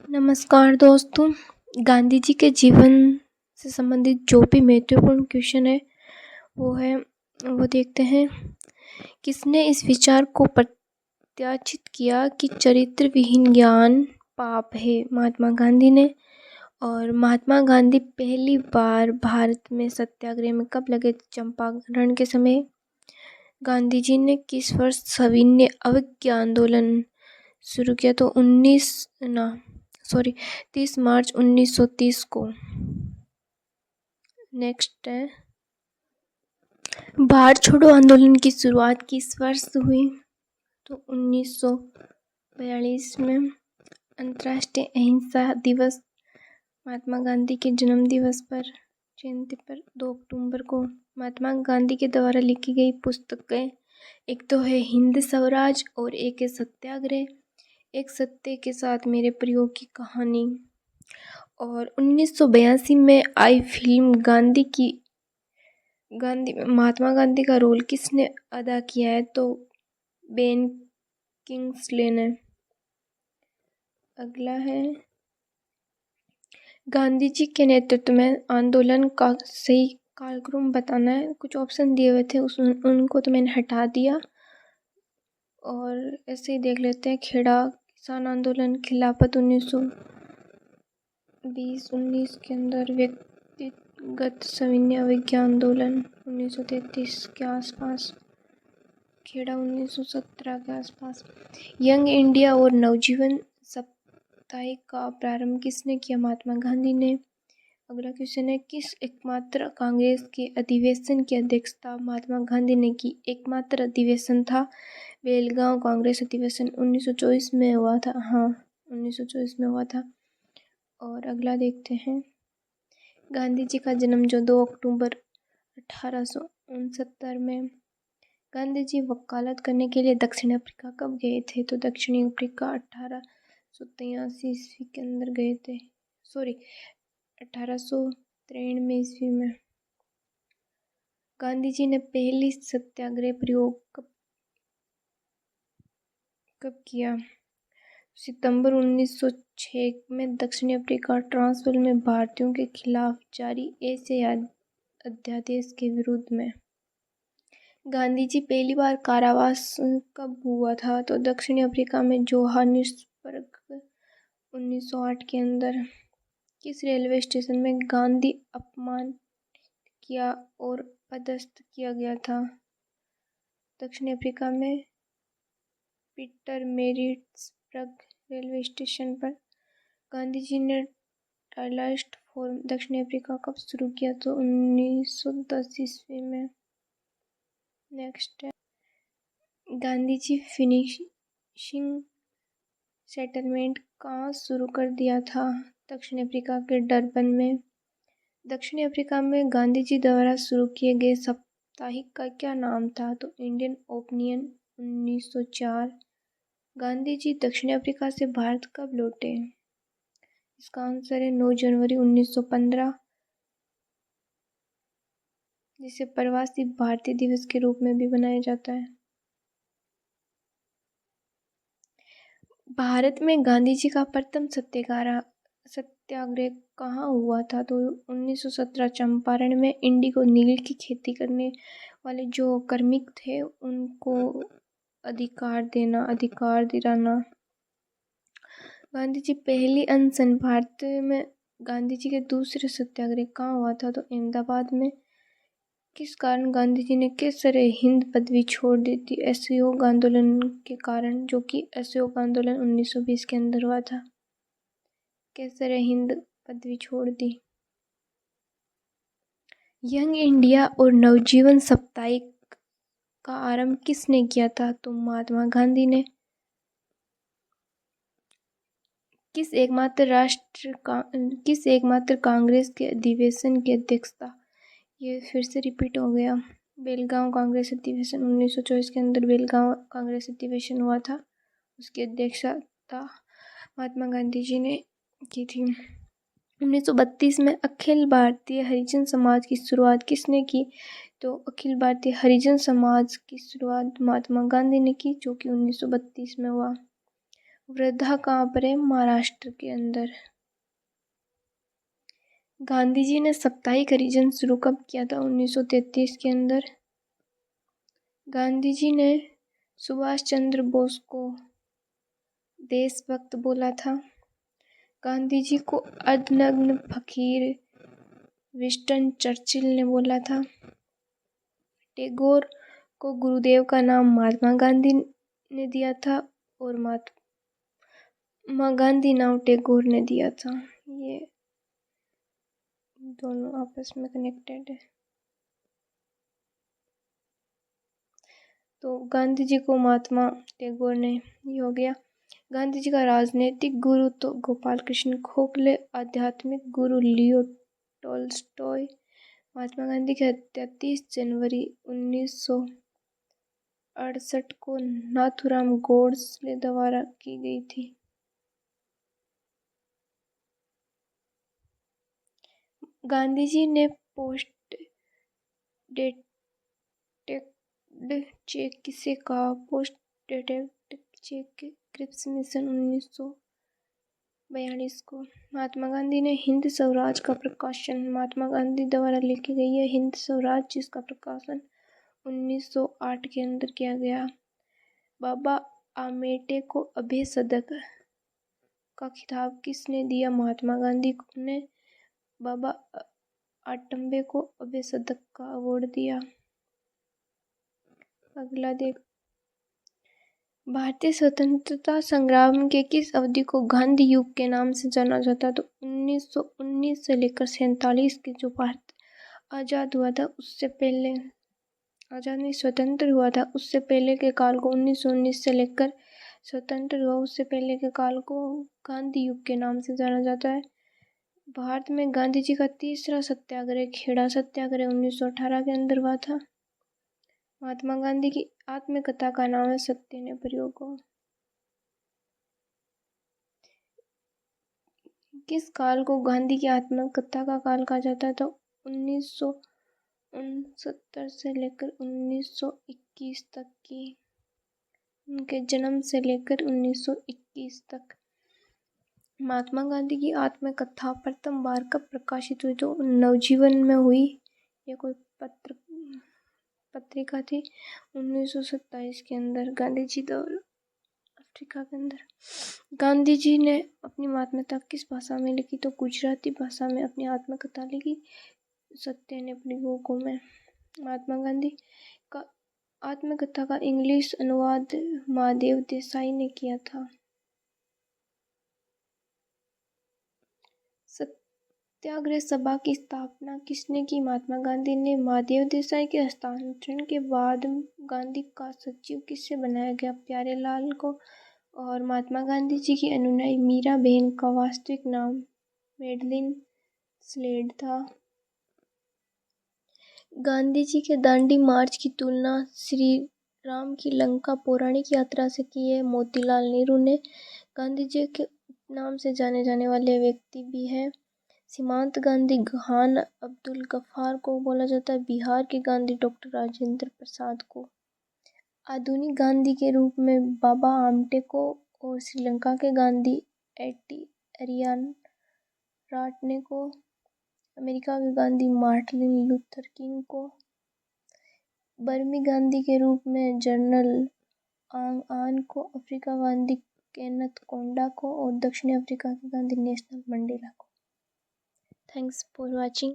नमस्कार दोस्तों। गांधी जी के जीवन से संबंधित जो भी महत्वपूर्ण क्वेश्चन है वो देखते हैं। किसने इस विचार को प्रत्याशित किया कि चरित्र विहीन ज्ञान पाप है? महात्मा गांधी ने। और महात्मा गांधी पहली बार भारत में सत्याग्रह में कब लगे? चंपारण के समय। गांधी जी ने किस वर्ष सविनय अवज्ञा आंदोलन शुरू किया? तो 30 मार्च 1930 को। नेक्स्ट है, भारत छोड़ो आंदोलन की शुरुआत किस वर्ष हुई? तो 1942 में। अंतर्राष्ट्रीय अहिंसा दिवस महात्मा गांधी के जन्म दिवस पर जयंती पर 2 अक्टूबर को। महात्मा गांधी के द्वारा लिखी गई पुस्तकें एक तो है हिंद स्वराज और एक है सत्याग्रह, एक सत्य के साथ मेरे प्रयोग की कहानी। और 1982 में आई फिल्म महात्मा गांधी का रोल किसने अदा किया है? तो बेन किंग्सले ने। अगला है, गांधी जी के नेतृत्व में आंदोलन का सही कालक्रम बताना है। कुछ ऑप्शन दिए हुए थे उनको तो मैंने हटा दिया और ऐसे ही देख लेते हैं। खेड़ा किसान आंदोलन, खिलाफत 1920-19 के अंदर, व्यक्तिगत सविनय अवज्ञा आंदोलन 1933 के आसपास, खेड़ा 1917 के आसपास। यंग इंडिया और नवजीवन साप्ताहिक का प्रारंभ किसने किया? महात्मा गांधी ने। अगला क्वेश्चन है, किस एकमात्र कांग्रेस के अधिवेशन की अध्यक्षता महात्मा गांधी ने की? एकमात्र अधिवेशन था बेलगांव कांग्रेस अधिवेशन 1924 में हुआ था। 1924 में हुआ था। और अगला देखते हैं, गांधी जी का जन्म जो 2 अक्टूबर 1869 में। गांधी जी वकालत करने के लिए दक्षिण अफ्रीका कब गए थे? तो दक्षिण अफ्रीका 1883 ईस्वी के अंदर गए थे। 1893 ईस्वी में। गांधी जी ने पहली सत्याग्रह प्रयोग कब किया? सितंबर 1906 में दक्षिण अफ्रीका ट्रांसवाल में भारतीयों के खिलाफ जारी ऐसे अध्यादेश के विरोध में। गांधी जी पहली बार कारावास कब हुआ था? तो दक्षिण अफ्रीका में जोहानिसबर्ग 1908 के अंदर। किस रेलवे स्टेशन में गांधी अपमान किया और पदस्थ किया गया था? दक्षिण अफ्रीका में पीटरमेरिट्सबर्ग रेलवे स्टेशन पर। गांधी जी ने टाइलस्ट फोरम दक्षिण अफ्रीका कब शुरू किया? तो 1910 ईस्वी में। नेक्स्ट है, गांधी जी फिनिशिंग सेटलमेंट कहाँ शुरू कर दिया था? दक्षिण अफ्रीका के डरबन में। दक्षिण अफ्रीका में गांधी जी द्वारा शुरू किए गए साप्ताहिक का क्या नाम था? तो इंडियन ओपिनियन 1904। गांधी जी दक्षिण अफ्रीका से भारत कब लौटे? इसका आंसर है 9 जनवरी 1915, जिसे प्रवासी भारतीय दिवस के रूप में भी मनाया जाता है। भारत में गांधी जी का प्रथम सत्याग्रह कहाँ हुआ था? तो 1917 चंपारण में। इंडिगो नील की खेती करने वाले जो कार्मिक थे उनको अधिकार दिलाना। गांधी जी पहली अनशन भारत में। गांधी जी के दूसरे सत्याग्रह कहाँ हुआ था? तो अहमदाबाद में। किस कारण गांधी जी ने केसर हिंद पदवी छोड़ दी थी? असहयोग आंदोलन के कारण, जो कि असहयोग आंदोलन 1920 के अंदर हुआ था। केसर हिंद पदवी छोड़ दी। यंग इंडिया और नवजीवन साप्ताहिक का आरंभ किसने किया था? तो महात्मा गांधी ने। किस एकमात्र कांग्रेस के अधिवेशन की अध्यक्षता? ये फिर से रिपीट हो गया। बेलगांव कांग्रेस अधिवेशन 1924 के अंदर बेलगांव कांग्रेस अधिवेशन हुआ था, उसकी अध्यक्षता महात्मा गांधी जी ने की थी। 1932 में अखिल भारतीय हरिजन समाज की शुरुआत किसने की? तो अखिल भारतीय हरिजन समाज की शुरुआत महात्मा गांधी ने की, जो कि 1932 में हुआ। वृद्धा कहाँ पर है? महाराष्ट्र के अंदर। गांधी जी ने साप्ताहिक हरिजन शुरू कब किया था? 1933 के अंदर। गांधी जी ने सुभाष चंद्र बोस को देशभक्त बोला था। गांधी जी को अर्धनग्न फकीर विंस्टन चर्चिल ने बोला था। टैगोर को गुरुदेव का नाम महात्मा गांधी ने दिया था और महात्मा गांधी नाम टैगोर ने दिया था। ये दोनों आपस में कनेक्टेड है। तो गांधी जी को महात्मा टैगोर ने, ये हो गया। गांधी जी का राजनीतिक गुरु तो गोपाल कृष्ण गोखले, आध्यात्मिक गुरु लियो टोल्स्टॉय। महात्मा गांधी की हत्या 30 जनवरी 1968 को नाथूराम गोडसे द्वारा की गई थी। गांधी जी ने पोस्ट डेटेड चेक किसे कहा? Post dated cheque Cripps mission 1942 को। महात्मा गांधी ने हिंद स्वराज का प्रकाशन, महात्मा गांधी द्वारा लिखी गई है हिंद स्वराज, जिसका प्रकाशन 1908 के अंदर किया गया। बाबा आम्बेडकर को अभय सदक का खिताब किसने दिया? महात्मा गांधी ने बाबा आम्बेडकर को अभय सदक का अवार्ड दिया। अगला देख, भारतीय स्वतंत्रता संग्राम के किस अवधि को गांधी युग के नाम से जाना जाता? तो 1919 से लेकर 47 के जो भारत आज़ाद हुआ था उससे पहले, आज़ाद नहीं स्वतंत्र हुआ था उससे पहले के काल को, 1919 से लेकर स्वतंत्र हुआ उससे पहले के काल को गांधी युग के नाम से जाना जाता है। भारत में गांधी जी का तीसरा सत्याग्रह खेड़ा सत्याग्रह 1918 के अंदर हुआ था। महात्मा गांधी की आत्मकथा का नाम है सत्य ने प्रयोग। किस काल को गांधी की आत्मकथा का काल कहा जाता है? तो 1969 से लेकर 1921 तक की, उनके जन्म से लेकर 1921 तक। महात्मा गांधी की आत्मकथा प्रथम बार कब प्रकाशित हुई? तो नवजीवन में हुई। ये कोई पत्रिका थी 1927 के अंदर, गांधी जी द्वारा अफ्रीका के अंदर। गांधी जी ने अपनी आत्मकथा किस भाषा में लिखी? तो गुजराती भाषा में अपनी आत्मकथा लिखी सत्य ने प्रयोगों में। महात्मा गांधी का आत्मकथा का इंग्लिश अनुवाद महादेव देसाई ने किया था। सत्याग्रह सभा की स्थापना किसने की? महात्मा गांधी ने। महादेव देसाई के हस्तांतरण के बाद गांधी का सचिव किससे बनाया गया? प्यारेलाल को। और महात्मा गांधी जी की अनुयायी मीरा बहन का वास्तविक नाम मेडलिन स्लेड था। गांधी जी के दांडी मार्च की तुलना श्री राम की लंका पौराणिक यात्रा से की है मोतीलाल नेहरू ने। गांधी जी के नाम से जाने जाने वाले व्यक्ति भी हैं सीमांत गांधी। खान अब्दुल गफ्फार को बोला जाता है बिहार के गांधी डॉक्टर राजेंद्र प्रसाद को। आधुनिक गांधी के रूप में बाबा आम्बेडकर को और श्रीलंका के गांधी एरियान राटने को, अमेरिका के गांधी मार्टिन लूथर किंग को, बर्मी गांधी के रूप में जनरल आंग आन को, अफ्रीका गांधी केनेथ कोंडा को और दक्षिण अफ्रीका के गांधी नेल्सन मंडेला को। Thanks for watching.